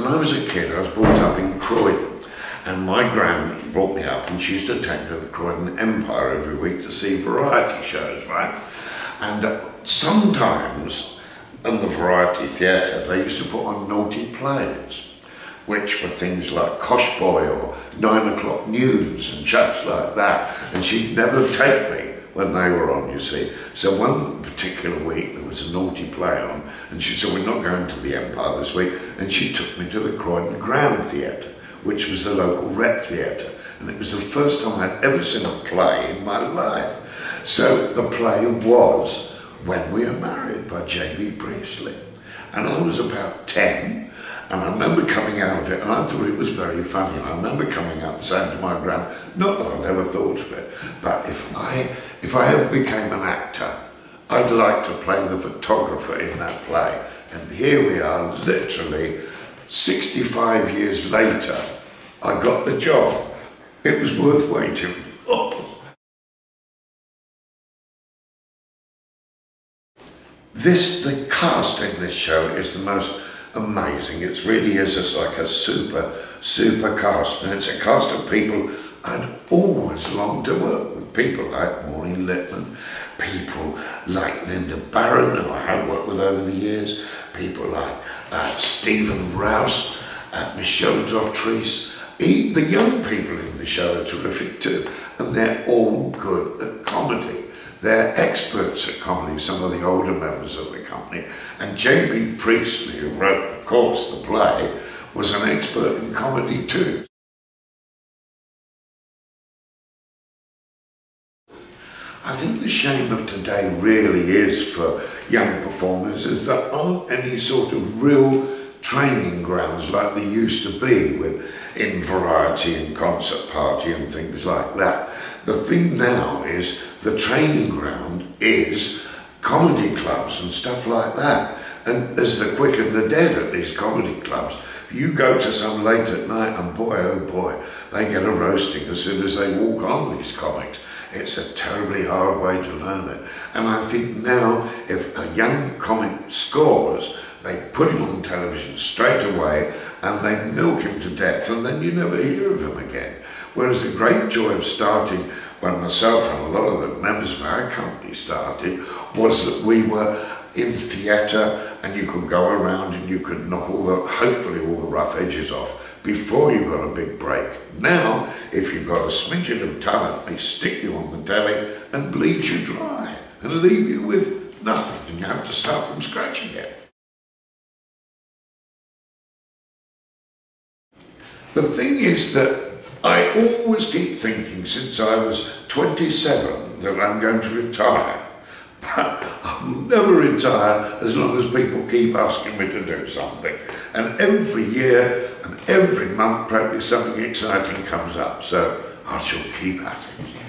when I was a kid, I was brought up in Croydon, and my gran brought me up, and she used to take me to the Croydon Empire every week to see variety shows, right? And sometimes in the variety theatre, they used to put on naughty plays, which were things like Cosh Boy or 9 o'clock news and chaps like that. And she'd never take me when they were on, you see. So one particular week there was a naughty play on, and she said, we're not going to the Empire this week, and she took me to the Croydon Grand Theatre, which was the local rep theatre. And it was the first time I'd ever seen a play in my life. So the play was When We Are Married by J.B. Priestley. And I was about 10, and I remember coming out of it, and I thought it was very funny. And I remember coming out and saying to my gran, not that I'd ever thought of it, but if I ever became an actor, I'd like to play the photographer in that play. And here we are, literally 65 years later, I got the job. It was worth waiting for. The cast in this show is the most amazing. It really is just like a super cast, and it's a cast of people I'd always longed to work with. People like Maureen Lipman, people like Linda Barron, who I have worked with over the years, people like Stephen Rouse, Michelle Dautrice. The young people in the show are terrific too, and they're all good at comedy. They're experts at comedy, some of the older members of the company. And J.B. Priestley, who wrote, of course, the play, was an expert in comedy too. I think the shame of today really is for young performers is there aren't any sort of real training grounds like there used to be in variety and concert party and things like that. The thing now is the training ground is comedy clubs and stuff like that. And there's the quick and the dead at these comedy clubs. You go to some late at night and boy, oh boy, they get a roasting as soon as they walk on these comics. It's a terribly hard way to learn it. And I think now if a young comic scores, they put him on television straight away and they milk him to death, and then you never hear of him again. Whereas the great joy of starting when myself and a lot of the members of our company started was that we were in theatre and you could go around and you could knock hopefully all the rough edges off before you got a big break. Now, if you've got a smidgen of talent, they stick you on the telly and bleed you dry and leave you with nothing, and you have to start from scratch again. The thing is that I always keep thinking since I was 27 that I'm going to retire. But I'll never retire as long as people keep asking me to do something. And every year and every month probably something exciting comes up. So I shall keep at it.